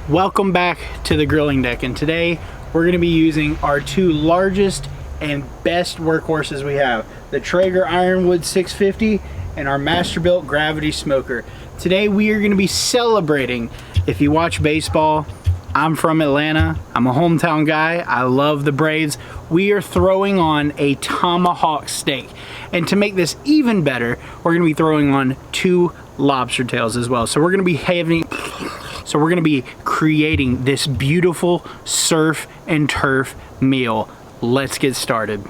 Welcome back to the grilling deck, and today we're going to be using our two largest and best workhorses we have, the Traeger Ironwood 650 and our Masterbuilt Gravity Smoker. Today we are going to be celebrating. If you watch baseball, I'm from Atlanta, I'm a hometown guy, I love the Braves. We are throwing on a Tomahawk steak, and to make this even better, we're going to be throwing on 2 lobster tails as well. So we're going to be creating this beautiful surf and turf meal. Let's get started.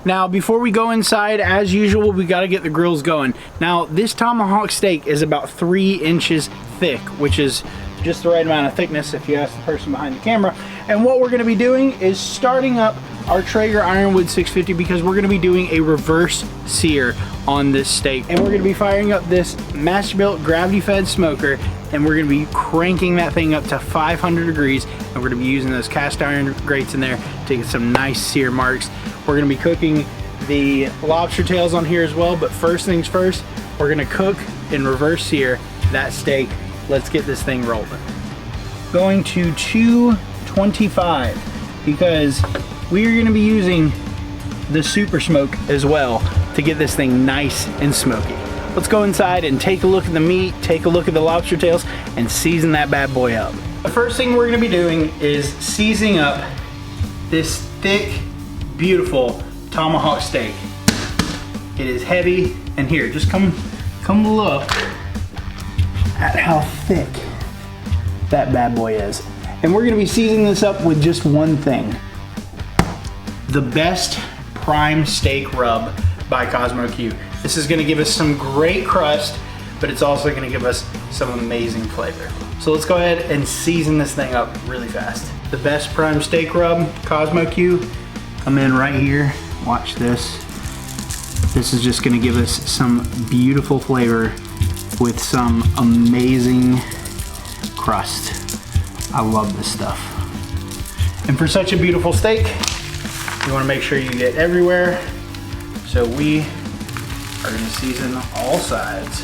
Now, before we go inside, as usual, we got to get the grills going. Now, this Tomahawk steak is about 3 inches thick, which is just the right amount of thickness if you ask the person behind the camera. And what we're going to be doing is starting up our Traeger Ironwood 650 because we're going to be doing a reverse sear on this steak. And we're going to be firing up this Masterbuilt gravity-fed smoker, and we're going to be cranking that thing up to 500 degrees, and we're going to be using those cast iron grates in there to get some nice sear marks. We're going to be cooking the lobster tails on here as well, but first things first, we're going to cook and reverse sear that steak. Let's get this thing rolling. Going to 225 because we are going to be using the super smoke as well to get this thing nice and smoky. Let's go inside and take a look at the meat, take a look at the lobster tails, and season that bad boy up. The first thing we're going to be doing is seasoning up this thick, beautiful Tomahawk steak. It is heavy, and here, just come look at how thick that bad boy is. And we're gonna be seasoning this up with just one thing. The best prime steak rub by Cosmo Q. This is gonna give us some great crust, but it's also gonna give us some amazing flavor. So let's go ahead and season this thing up really fast. The best prime steak rub, Cosmo Q. Come in right here, watch this. This is just gonna give us some beautiful flavor with some amazing crust. I love this stuff. And for such a beautiful steak, you wanna make sure you get everywhere. So we are gonna season all sides,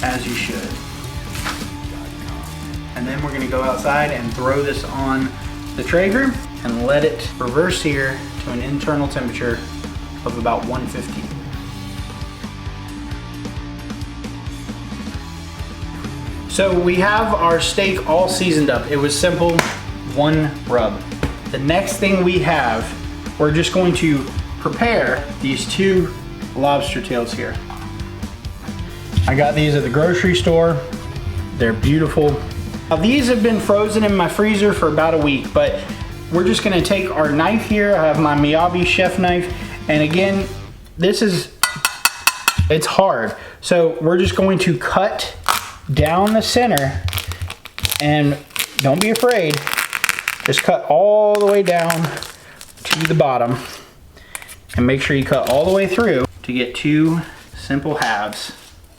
as you should. And then we're gonna go outside and throw this on the Traeger and let it reverse sear to an internal temperature of about 150. So we have our steak all seasoned up. It was simple, one rub. The next thing we have, we're just going to prepare these 2 lobster tails here. I got these at the grocery store. They're beautiful. Now, these have been frozen in my freezer for about a week, but we're just gonna take our knife here. I have my Miyabi chef knife, and again, it's hard. So we're just going to cut down the center, and don't be afraid, just cut all the way down to the bottom, and make sure you cut all the way through to get 2 simple halves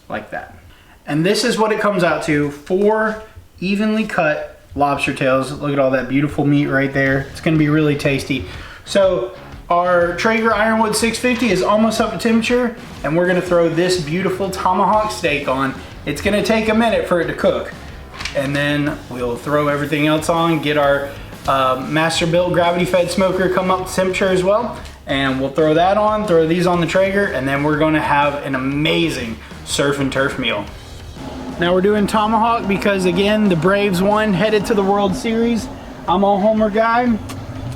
like that. And this is what it comes out to: 4 evenly cut lobster tails. Look at all that beautiful meat right there. It's gonna be really tasty. So our Traeger Ironwood 650 is almost up to temperature, and we're gonna throw this beautiful Tomahawk steak on. It's gonna take a minute for it to cook, and then we'll throw everything else on, get our Masterbuilt gravity-fed smoker come up to temperature as well, and we'll throw that on, throw these on the Traeger, and then we're gonna have an amazing surf and turf meal. Now we're doing Tomahawk because, again, the Braves won, headed to the World Series. I'm a Homer guy,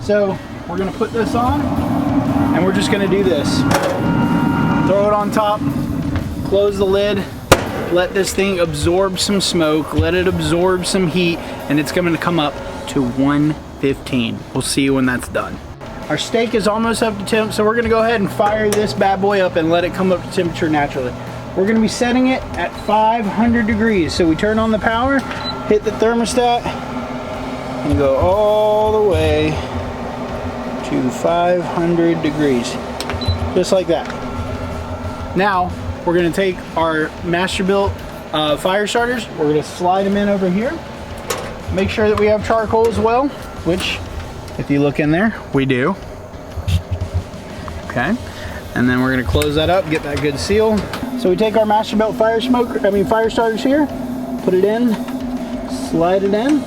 so we're gonna put this on, and we're just gonna do this. Throw it on top, close the lid, let this thing absorb some smoke, let it absorb some heat, and it's gonna come up to 115. We'll see you when that's done. Our steak is almost up to temp, so we're gonna go ahead and fire this bad boy up and let it come up to temperature naturally. We're gonna be setting it at 500 degrees. So we turn on the power, hit the thermostat, and go all the way to 500 degrees. Just like that. Now, we're gonna take our Masterbuilt fire starters. We're gonna slide them in over here. Make sure that we have charcoal as well, which if you look in there, we do. Okay, and then we're gonna close that up, get that good seal. So we take our Masterbuilt fire starters here, put it in, slide it in,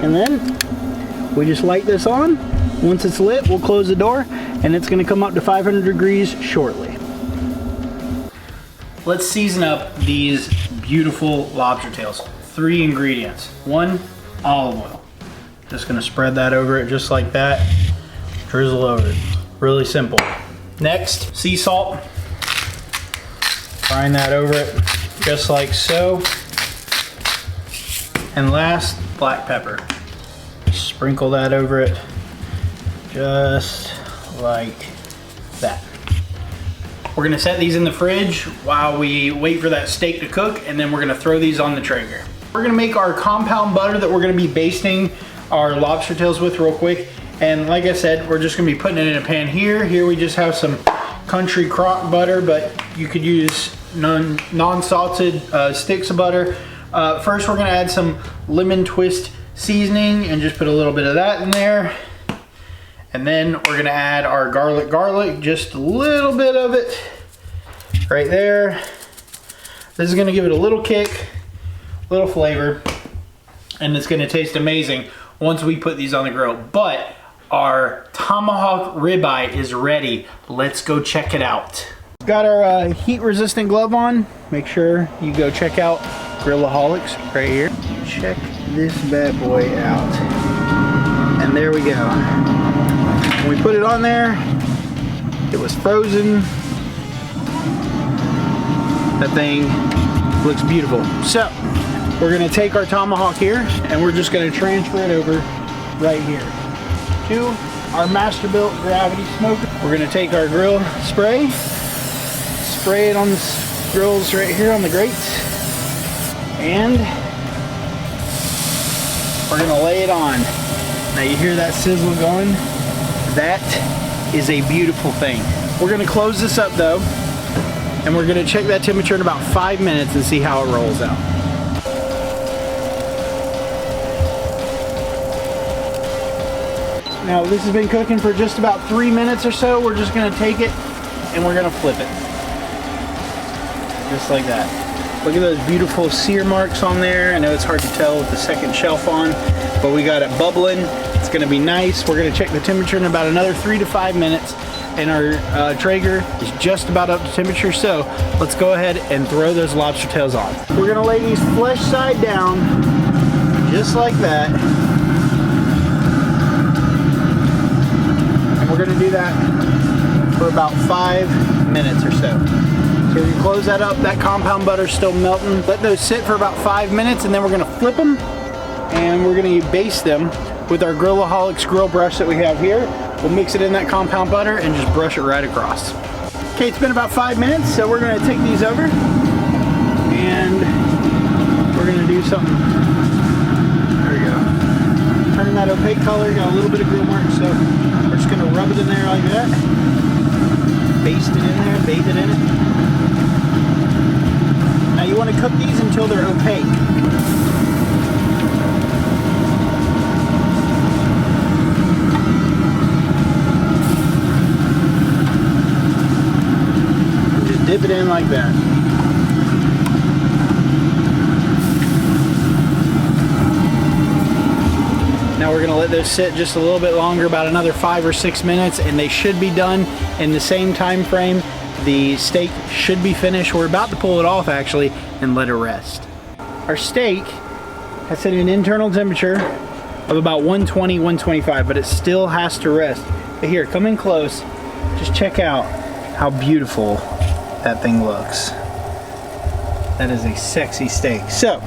and then we just light this on. Once it's lit, we'll close the door, and it's gonna come up to 500 degrees shortly. Let's season up these beautiful lobster tails. 3 ingredients. 1, olive oil. Just gonna spread that over it just like that. Drizzle over it. Really simple. Next, sea salt. Brine that over it just like so. And last, black pepper. Sprinkle that over it just like that. We're gonna set these in the fridge while we wait for that steak to cook, and then we're gonna throw these on the Traeger. We're gonna make our compound butter that we're gonna be basting our lobster tails with real quick. And like I said, we're just gonna be putting it in a pan here. Here we just have some country crock butter, but you could use non-salted sticks of butter. First, we're gonna add some lemon twist seasoning and just put a little bit of that in there. And then we're gonna add our garlic, just a little bit of it right there. This is gonna give it a little kick, a little flavor, and it's gonna taste amazing once we put these on the grill. But our Tomahawk ribeye is ready. Let's go check it out. Got our heat resistant glove on. Make sure you go check out Grillaholics right here. Check this bad boy out. And there we go. When we put it on there, it was frozen. That thing looks beautiful. So, we're gonna take our Tomahawk here and we're just gonna transfer it over right here to our Masterbuilt gravity smoker. We're gonna take our grill spray it on the grills right here on the grates, and we're gonna lay it on. Now you hear that sizzle going? That is a beautiful thing. We're gonna close this up though, and we're gonna check that temperature in about 5 minutes and see how it rolls out. Now this has been cooking for just about 3 minutes or so. We're just gonna take it and we're gonna flip it. Just like that. Look at those beautiful sear marks on there. I know it's hard to tell with the second shelf on, but we got it bubbling. It's gonna be nice. We're gonna check the temperature in about another 3 to 5 minutes, and our Traeger is just about up to temperature, so let's go ahead and throw those lobster tails on. We're gonna lay these flesh side down, just like that. And we're gonna do that for about 5 minutes or so. So if you close that up, that compound butter's still melting. Let those sit for about 5 minutes, and then we're gonna flip them, and we're gonna baste them with our Grillaholics grill brush that we have here. We'll mix it in that compound butter and just brush it right across. Okay, it's been about 5 minutes, so we're gonna take these over, and we're gonna do something. There we go. Turning that opaque color, got a little bit of grill mark, so we're just gonna rub it in there like that. Baste it in there, bathe it in it. Now you want to cook these until they're opaque. And just dip it in like that. Now we're going to let those sit just a little bit longer, about another 5 or 6 minutes, and they should be done in the same time frame. The steak should be finished. We're about to pull it off actually and let it rest. Our steak has set an internal temperature of about 120, 125, but it still has to rest. But here, come in close. Just check out how beautiful that thing looks. That is a sexy steak. So,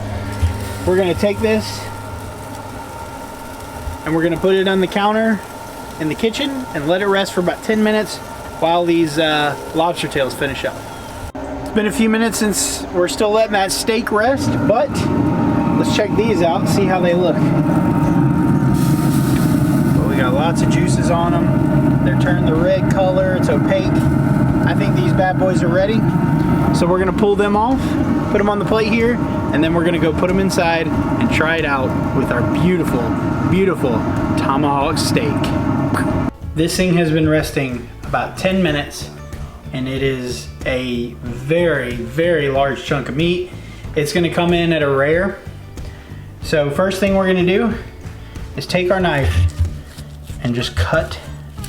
we're gonna take this and we're gonna put it on the counter in the kitchen and let it rest for about 10 minutes while these lobster tails finish up. It's been a few minutes since we're still letting that steak rest, but let's check these out and see how they look. Well, we got lots of juices on them. They're turning the red color, it's opaque. I think these bad boys are ready. So we're gonna pull them off, put them on the plate here, and then we're gonna go put them inside and try it out with our beautiful, beautiful tomahawk steak. This thing has been resting about 10 minutes, and it is a very, very large chunk of meat. It's gonna come in at a rare. So first thing we're gonna do is take our knife and just cut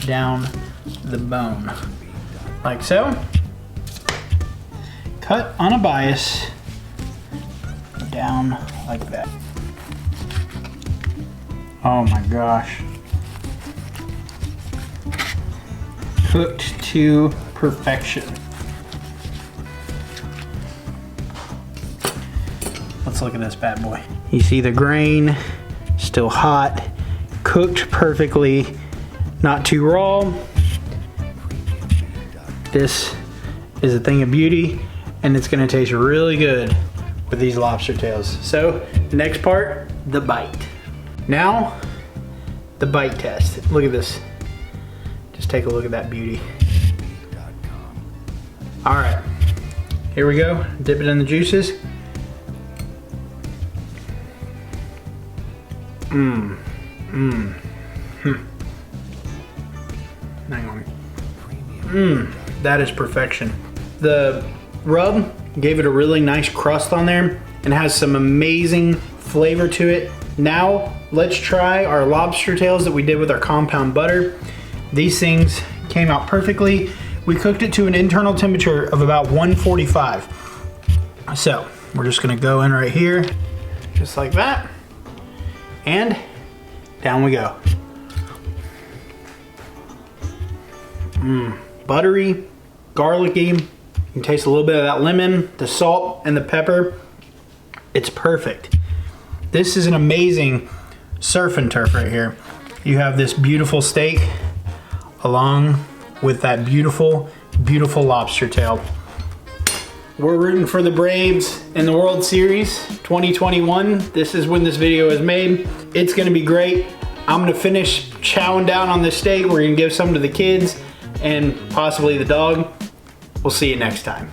down the bone, like so. Cut on a bias, down like that. Oh my gosh. Cooked to perfection. Let's look at this bad boy. You see the grain, still hot, cooked perfectly, not too raw. This is a thing of beauty, and it's gonna taste really good with these lobster tails. So, the next part, the bite. Now, the bite test. Look at this. Just take a look at that beauty. All right, here we go. Dip it in the juices. Hang on. That is perfection. The rub gave it a really nice crust on there and has some amazing flavor to it. Now, let's try our lobster tails that we did with our compound butter. These things came out perfectly. We cooked it to an internal temperature of about 145. So, we're just gonna go in right here, just like that. And down we go. Buttery, garlicky. You can taste a little bit of that lemon, the salt, and the pepper. It's perfect. This is an amazing surf and turf right here. You have this beautiful steak along with that beautiful, beautiful lobster tail. We're rooting for the Braves in the World Series 2021. This is when this video is made. It's gonna be great. I'm gonna finish chowing down on this steak. We're gonna give some to the kids and possibly the dog. We'll see you next time.